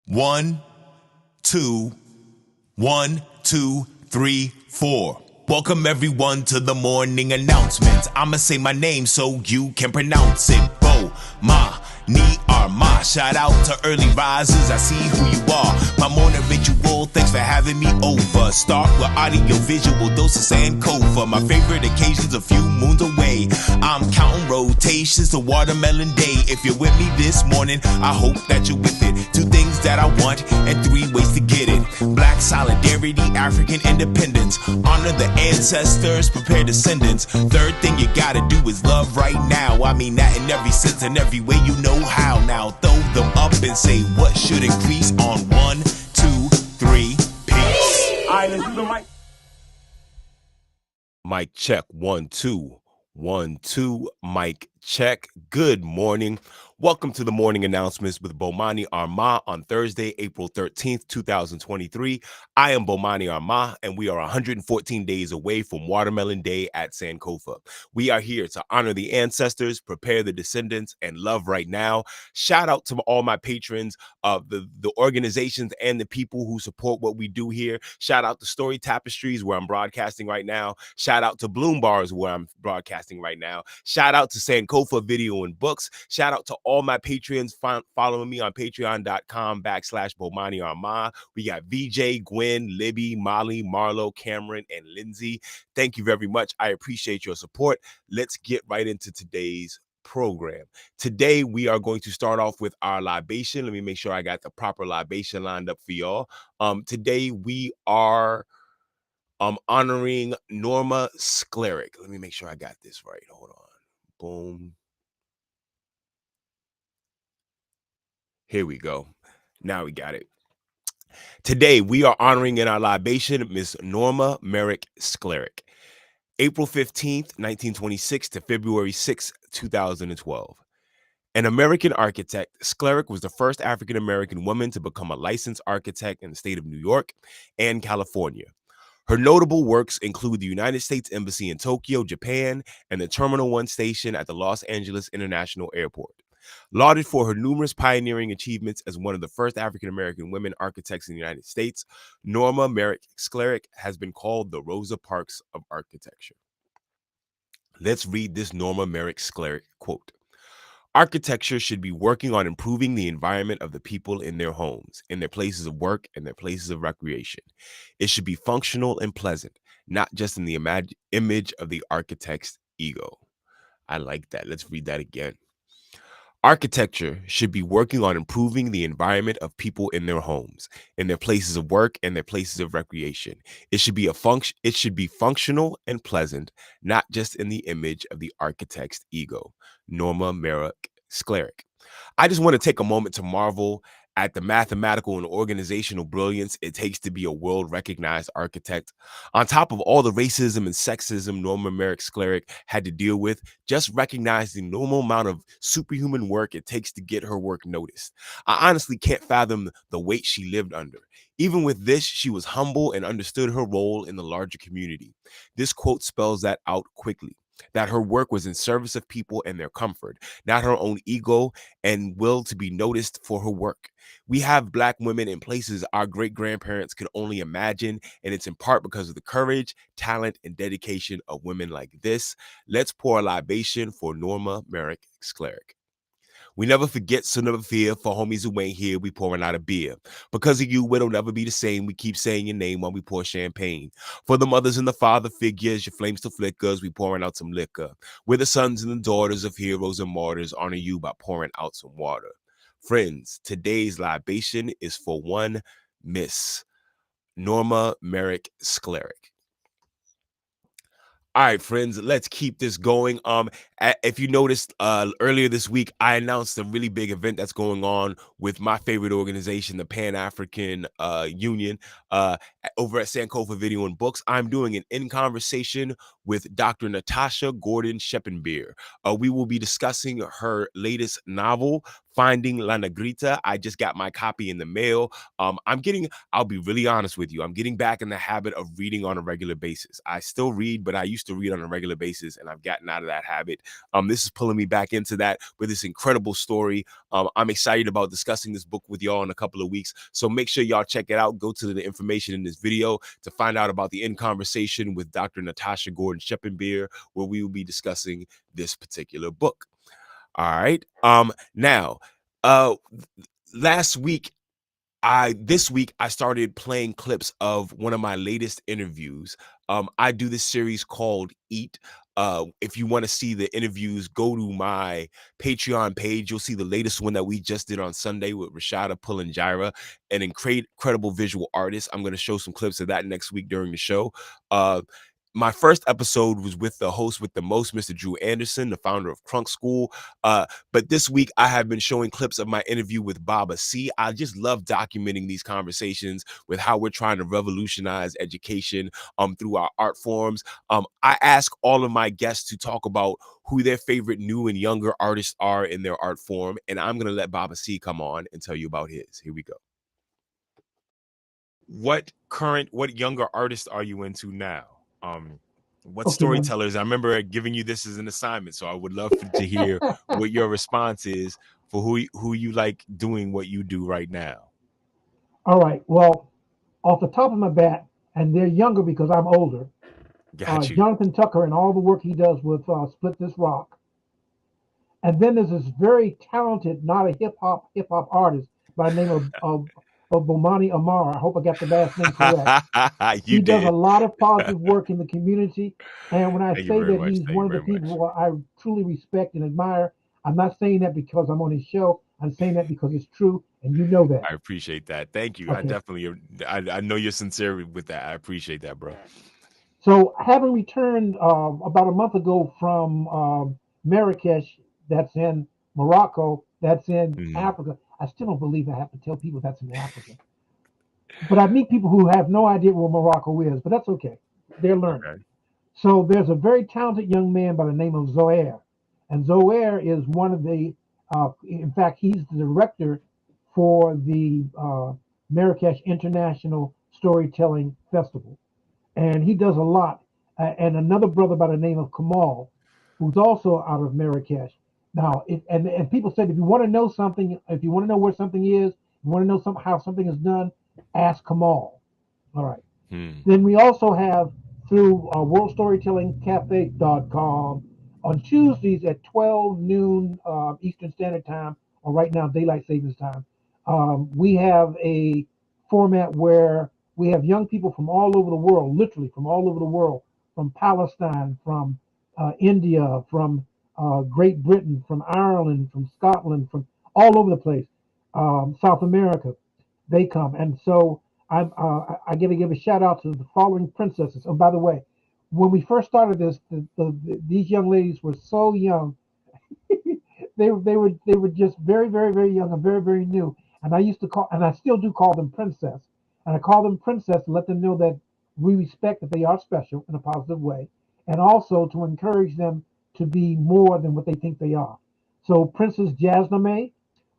One, two, 1, 2, 3, 4. Welcome everyone to the morning announcements. I'ma say my name so you can pronounce it. Bomani Armah. Shout out to early risers, I see who you are. My morning ritual, thanks for having me over. Start with audiovisual, dose of Sankofa. My favorite occasions a few moons away. I'm counting rotations to watermelon day. If you're with me this morning, I hope that you're with it. 2 things that I want and 3 ways to get it. Black solidarity, African independence. Honor the ancestors, prepare descendants. 3rd thing you gotta do is love right now. I mean that in every sense and every way you know how. Now throw them up and say what should increase on 1, 2, 3, peace. Alright, let's do the mic. Mic check, 1, 2, 1, 2, mic check. Good morning. Welcome to the morning announcements with Bomani Armah on Thursday, April 13th, 2023. I am Bomani Armah, and we are 114 days away from Watermelon Day at Sankofa. We are here to honor the ancestors, prepare the descendants, and love right now. Shout out to all my patrons of the organizations and the people who support what we do here. Shout out to Story Tapestries, where I'm broadcasting right now. Shout out to Bloom Bars, where I'm broadcasting right now. Shout out to Sankofa Video and Books. Shout out to all my Patreons following me on patreon.com/Bomani Armah. We got VJ, Gwen, Libby, Molly, Marlo, Cameron, and Lindsay. Thank you very much. I appreciate your support. Let's get right into today's program. Today, we are going to start off with our libation. Let me make sure I got the proper libation lined up for y'all. Today, we are honoring Norma Sklarek. Let me make sure I got this right. Hold on. Boom. Here we go. Now we got it. Today, we are honoring in our libation Miss Norma Merrick Sklarek. April 15th, 1926 to February 6th, 2012. An American architect, Sklarek was the first African-American woman to become a licensed architect in the state of New York and California. Her notable works include the United States Embassy in Tokyo, Japan, and the Terminal 1 station at the Los Angeles International Airport. Lauded for her numerous pioneering achievements as one of the first African-American women architects in the United States, Norma Merrick Sklarek has been called the Rosa Parks of architecture. Let's read this Norma Merrick Sklarek quote. Architecture should be working on improving the environment of the people in their homes, in their places of work, and their places of recreation. It should be functional and pleasant, not just in the image of the architect's ego. I like that. Let's read that again. Architecture should be working on improving the environment of people in their homes, in their places of work, and their places of recreation. It should be functional and pleasant, not just in the image of the architect's ego. Norma Merrick Sklarek. I just want to take a moment to marvel at the mathematical and organizational brilliance it takes to be a world-recognized architect. On top of all the racism and sexism Norma Merrick Sklarek had to deal with, just recognize the normal amount of superhuman work it takes to get her work noticed. I honestly can't fathom the weight she lived under. Even with this, she was humble and understood her role in the larger community. This quote spells that out quickly. That her work was in service of people and their comfort, not her own ego and will to be noticed for her work. We have Black women in places our great-grandparents could only imagine, and it's in part because of the courage, talent, and dedication of women like this. Let's pour a libation for Norma Merrick Sklarek. We never forget, so never fear. For homies who ain't here, we pouring out a beer. Because of you, it'll never be the same. We keep saying your name while we pour champagne. For the mothers and the father figures, your flames still flickers. We pouring out some liquor. We're the sons and the daughters of heroes and martyrs. Honor you by pouring out some water. Friends, today's libation is for one Miss Norma Merrick Sklarek. All right, friends, let's keep this going. If you noticed earlier this week, I announced a really big event that's going on with my favorite organization, the Pan-African Union, over at Sankofa Video and Books. I'm doing an in conversation with Dr. Natasha Gordon Sheppenbeer. We will be discussing her latest novel, Finding La Negrita. I just got my copy in the mail. I'll be really honest with you, I'm getting back in the habit of reading on a regular basis. I still read, but I used to read on a regular basis, and I've gotten out of that habit. This is pulling me back into that with this incredible story. I'm excited about discussing this book with y'all in a couple of weeks, so make sure y'all check it out. Go to the information in this video to find out about the In Conversation with Dr. Natasha Gordon-Sheppenbeer, where we will be discussing this particular book. All right. Now, this week I started playing clips of one of my latest interviews. I do this series called Eat. If you want to see the interviews, go to my Patreon page. You'll see the latest one that we just did on Sunday with Rashada Pullenjira, an incredible visual artist. I'm going to show some clips of that next week during the show. My first episode was with the host with the most, Mr. Drew Anderson, the founder of Crunk School. But this week I have been showing clips of my interview with Baba C. I just love documenting these conversations with how we're trying to revolutionize education through our art forms. I ask all of my guests to talk about who their favorite new and younger artists are in their art form. And I'm going to let Baba C come on and tell you about his. Here we go. What younger artists are you into now? What storytellers? I remember giving you this as an assignment, so I would love to hear what your response is for who you like doing what you do right now. All right. Well, off the top of my bat, and they're younger because I'm older. Got you. Jonathan Tucker and all the work he does with Split This Rock. And then there's this very talented, not a hip hop artist by the name of Bomani Armah. I hope I got the last name correct. He does a lot of positive work in the community. And when I say that he's one of the people I truly respect and admire, I'm not saying that because I'm on his show. I'm saying that because it's true, and you know that. I appreciate that. Thank you. Okay. I know you're sincere with that. I appreciate that, bro. So having returned about a month ago from Marrakesh, that's in Morocco, that's in Africa. I still don't believe I have to tell people that's in Africa. But I meet people who have no idea where Morocco is, but that's okay. They're learning. Okay. So there's a very talented young man by the name of Zohair. And Zohair is one of the, in fact, he's the director for the Marrakesh International Storytelling Festival. And he does a lot. And another brother by the name of Kamal, who's also out of Marrakesh. Now, and people said, if you want to know something, if you want to know where something is, you want to know how something is done, ask Kamal. All right. Then we also have through worldstorytellingcafe.com on Tuesdays at 12 noon Eastern Standard Time, or right now Daylight Savings Time, we have a format where we have young people from all over the world, literally from all over the world, from Palestine, from India, from Great Britain, from Ireland, from Scotland, from all over the place, South America. They come, and so I got to give a shout out to the following princesses. Oh, by the way, when we first started this, these young ladies were so young. they were just very, very, very young and very, very new. And I used to call, and I still do call them princess. And I call them princess to let them know that we respect that they are special in a positive way, and also to encourage them to be more than what they think they are. So Princess Jasname,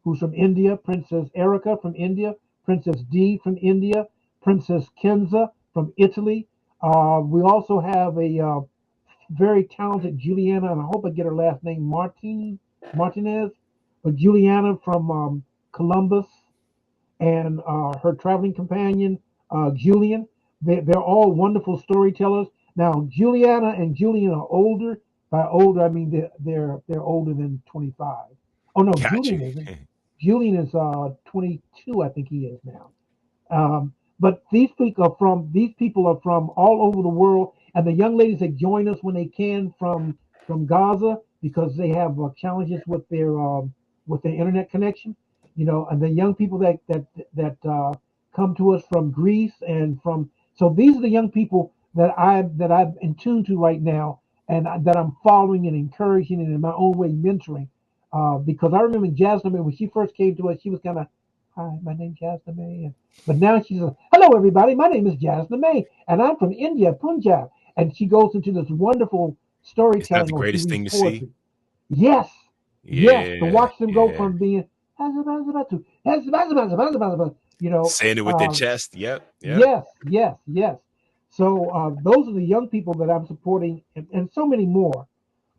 who's from India, Princess Erica from India, Princess D from India, Princess Kenza from Italy. We also have a very talented Juliana, and I hope I get her last name, Martinez, but Juliana from Columbus, and her traveling companion, Julian. They're all wonderful storytellers. Now, Juliana and Julian are older. By older, I mean they're older than 25. Oh no, Julian isn't. Julian is 22, I think he is now. But these people are from all over the world, and the young ladies that join us when they can from Gaza because they have challenges with their internet connection, and the young people that come to us from Greece and from. So these are the young people that I'm in tune to right now, and that I'm following and encouraging and in my own way mentoring. Because I remember Jasmine, when she first came to us, she was kind of, hi, my name's Jasmine. But now she's like, hello, everybody. My name is Jasmine, and I'm from India, Punjab. And she goes into this wonderful storytelling. Is that the greatest thing to poetry. see? Yes. Yeah, yes. To watch them go from being, You know, Saying it with their chest. Yep. Yep. yes, yes, yes. So those are the young people that I'm supporting, and so many more.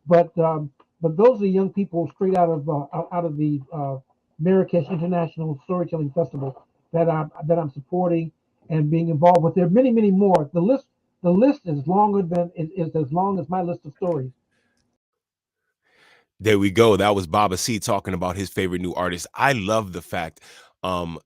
But those are young people straight out of the Marrakesh International Storytelling Festival that I'm supporting and being involved with. There are many, many more. The list is longer than is as long as my list of stories. There we go. That was Baba C talking about his favorite new artist. I love the fact, and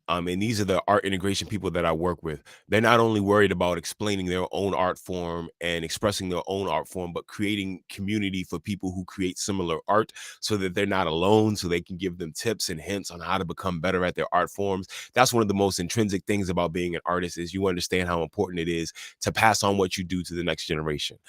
these are the art integration people that I work with. They're not only worried about explaining their own art form and expressing their own art form, but creating community for people who create similar art so that they're not alone, so they can give them tips and hints on how to become better at their art forms. That's one of the most intrinsic things about being an artist is you understand how important it is to pass on what you do to the next generation.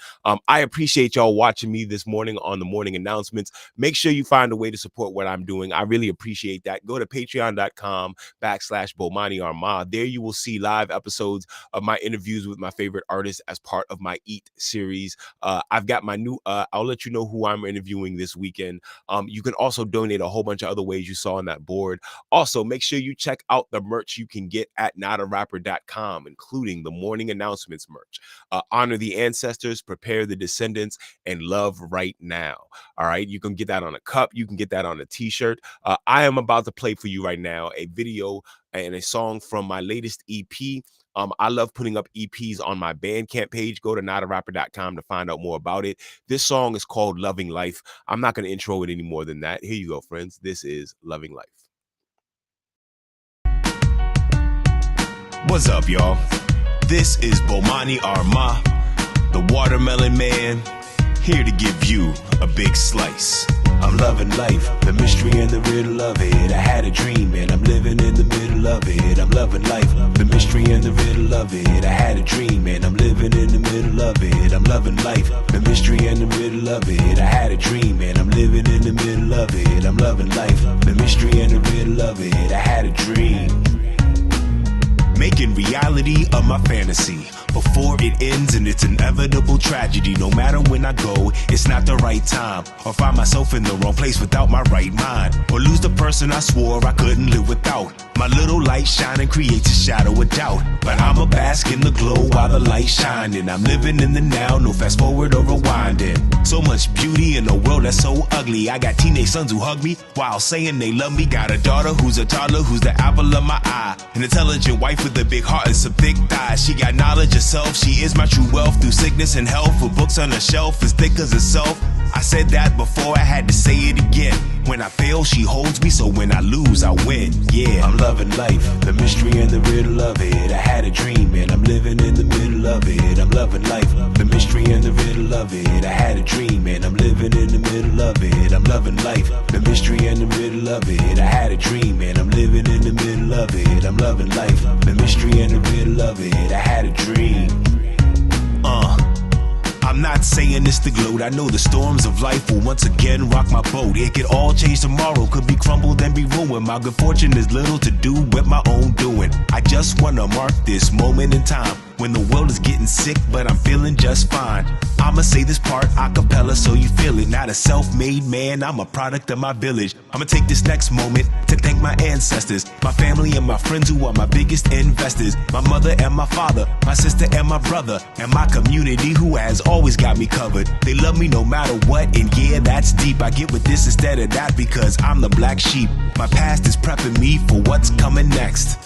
I appreciate y'all watching me this morning on the morning announcements. Make sure you find a way to support what I'm doing. I really appreciate that. Go to patreon.com/Bomani Armah. There you will see live episodes of my interviews with my favorite artists as part of my Eat series. I've got my new, I'll let you know who I'm interviewing this weekend. You can also donate a whole bunch of other ways you saw on that board. Also, make sure you check out the merch you can get at notarapper.com, including the morning announcements merch. Honor the ancestors, prepare the descendants, and love right now. All right, you can get that on a cup. You can get that on a t-shirt. I am about to play for you right now a video and a song from my latest EP. I love putting up EPs on my Bandcamp page. Go to notarapper.com to find out more about it. This song is called Loving Life. I'm not going to intro it any more than that. Here you go, friends. This is Loving Life. What's up, y'all? This is Bomani Armah, the Watermelon Man, here to give you a big slice. I'm loving life, the mystery and the riddle of it. I had a dream and I'm living in the middle of it. I'm loving life, the mystery and the riddle of it. I had a dream and I'm living in the middle of it. I'm loving life, the mystery and the riddle of it. I had a dream and I'm living in the middle of it. I'm loving life, the mystery and the riddle of it. I had a dream. Making reality of my fantasy before it ends in its inevitable tragedy. No matter when I go, it's not the right time, or find myself in the wrong place without my right mind, or lose the person I swore I couldn't live without. My little light shining creates a shadow of doubt, but I'ma bask in the glow while the light shining. I'm living in the now, no fast forward or rewinding. So much beauty in a world that's so ugly. I got teenage sons who hug me while saying they love me. Got a daughter who's a toddler, who's the apple of my eye. An intelligent wife with a big heart and some thick thighs. She got knowledge herself, she is my true wealth. Through sickness and health, with books on her shelf as thick as herself. I said that before, I had to say it again. When I fail, she holds me, so when I lose, I win. Yeah, I'm loving life, the mystery and the riddle of it. I had a dream and I'm living in the middle of it. I'm loving life, the mystery and the riddle of it. I had a dream and I'm living in the middle of it. I'm loving life, the mystery and the riddle of it. I had a dream and I'm living in the middle of it. I'm loving life, the mystery and the riddle of it. I had a dream. I'm not saying this to gloat. I know the storms of life will once again rock my boat. It could all change tomorrow, could be crumbled and be ruined. My good fortune is little to do with my own doing. I just wanna mark this moment in time when the world is getting sick, but I'm feeling just fine. I'ma say this part a cappella so you feel it. Not a self-made man, I'm a product of my village. I'ma take this next moment to thank my ancestors, my family and my friends who are my biggest investors. My mother and my father, my sister and my brother, and my community who has always got me covered. They love me no matter what, and yeah, that's deep. I get with this instead of that because I'm the black sheep. My past is prepping me for what's coming next.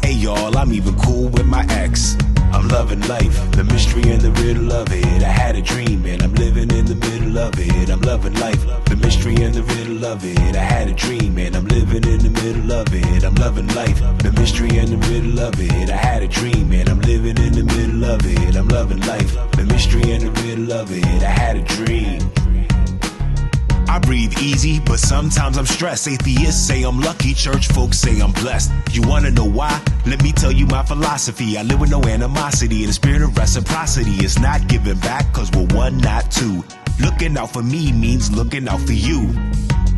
Hey y'all, I'm even cool with my ex. I'm loving life, the mystery and the riddle of it. I had a dream and I'm living in the middle of it. I'm loving life, the mystery and the riddle of it. I had a dream and I'm living in the middle of it. I'm loving life, the mystery and the riddle of it. I had a dream and I'm living in the middle of it. I'm loving life, the mystery and the riddle of it. I had a dream. I breathe easy, but sometimes I'm stressed. Atheists say I'm lucky, church folks say I'm blessed. You wanna know why? Let me tell you my philosophy. I live with no animosity, and the spirit of reciprocity is not giving back, cause we're one, not two. Looking out for me means looking out for you.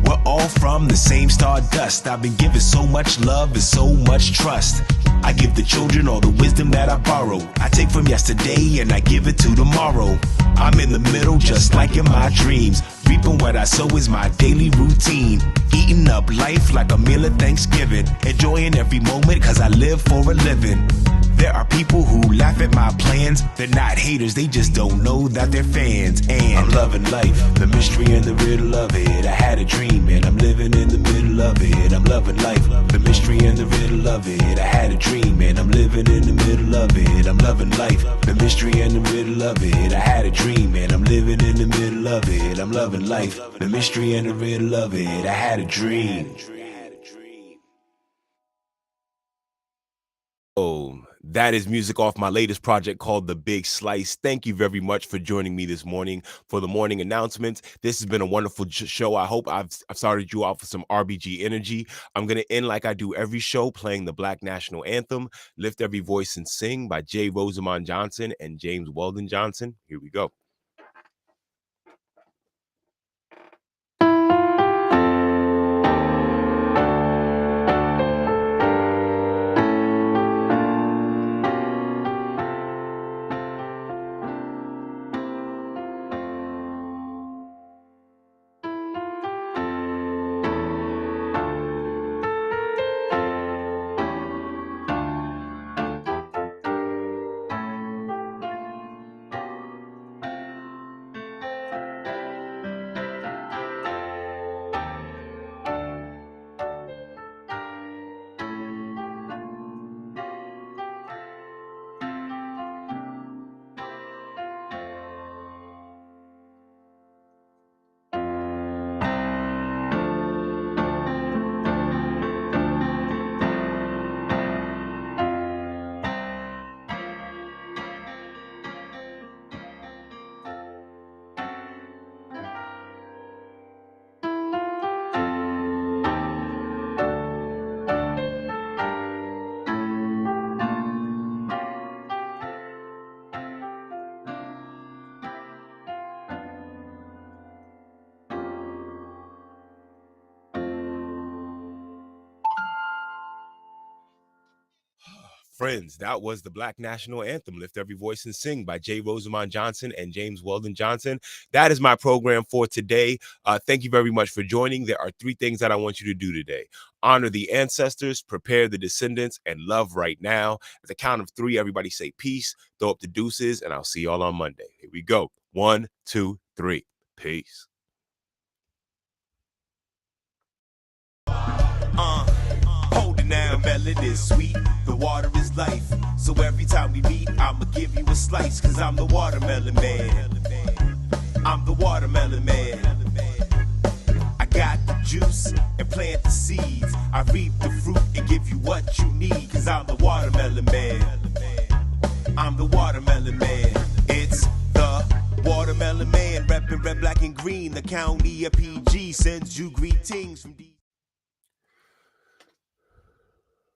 We're all from the same stardust. I've been given so much love and so much trust. I give the children all the wisdom that I borrow. I take from yesterday and I give it to tomorrow. I'm in the middle just like in my dreams. Reaping what I sow is my daily routine. Eating up life like a meal at Thanksgiving. Enjoying every moment cause I live for a living. There are people who laugh at my plans. They're not haters, they just don't know that they're fans. And I'm loving life, the mystery and the riddle of it. I had a dream and I'm living in the middle of it. I'm loving life, the mystery and the riddle of it. I had a dream and I'm living in the middle of it. I'm loving life, the mystery and the riddle of it. I had a dream and I'm living in the middle of it. I'm loving life, the mystery and the riddle of it. I had a dream. Oh, that is music off my latest project called The Big Slice. Thank you very much for joining me this morning for the morning announcements. This has been a wonderful show. I hope I've started you off with some RBG energy. I'm going to end like I do every show, playing the Black National Anthem, Lift Every Voice and Sing by J. Rosamond Johnson and James Weldon Johnson. Here we go. Friends, that was the Black National Anthem, Lift Every Voice and Sing by J. Rosamond Johnson and James Weldon Johnson. That is my program for today. Thank you very much for joining. There are 3 things that I want you to do today. Honor the ancestors, prepare the descendants, and love right now. At the count of 3, everybody say peace, throw up the deuces, and I'll see y'all on Monday. Here we go. 1, 2, 3. Peace. Hold it now, the melon is sweet, the water is life. So every time we meet, I'ma give you a slice, cause I'm the watermelon man. I'm the watermelon man. I got the juice and plant the seeds. I reap the fruit and give you what you need, cause I'm the watermelon man. I'm the watermelon man. It's the watermelon man, reppin' red, black, and green. The county of PG sends you greetings from